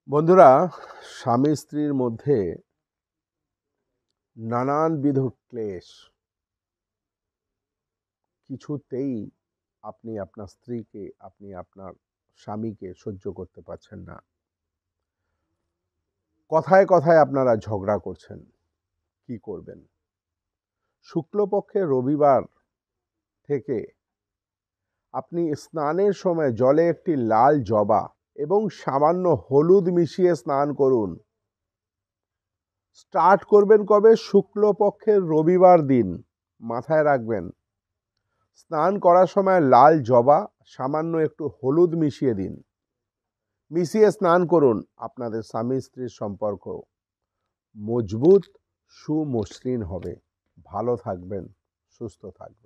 বন্ধুরা, স্বামী স্ত্রীর মধ্যে নানানবিধ ক্লেশ কিছুতেই আপনি আপনার স্ত্রীকে, আপনি আপনার স্বামীকে সহ্য করতে পারছেন না। কথায় কথায় আপনারা ঝগড়া করছেন। কি করবেন? শুক্লপক্ষে রবিবার থেকে আপনি স্নানের সময় জলে একটি লাল জবা এবং সামান্য হলুদ মিশিয়ে স্নান করুন। স্টার্ট করবেন কবে? শুক্লপক্ষের রবিবার দিন। মাথায় রাখবেন, স্নান করার সময় লাল জবা সামান্য একটু হলুদ মিশিয়ে দিন, মিশিয়ে স্নান করুন। আপনাদের স্বামী স্ত্রীর সম্পর্ক মজবুত, সুমসৃণ হবে। ভালো থাকবেন, সুস্থ থাকবেন।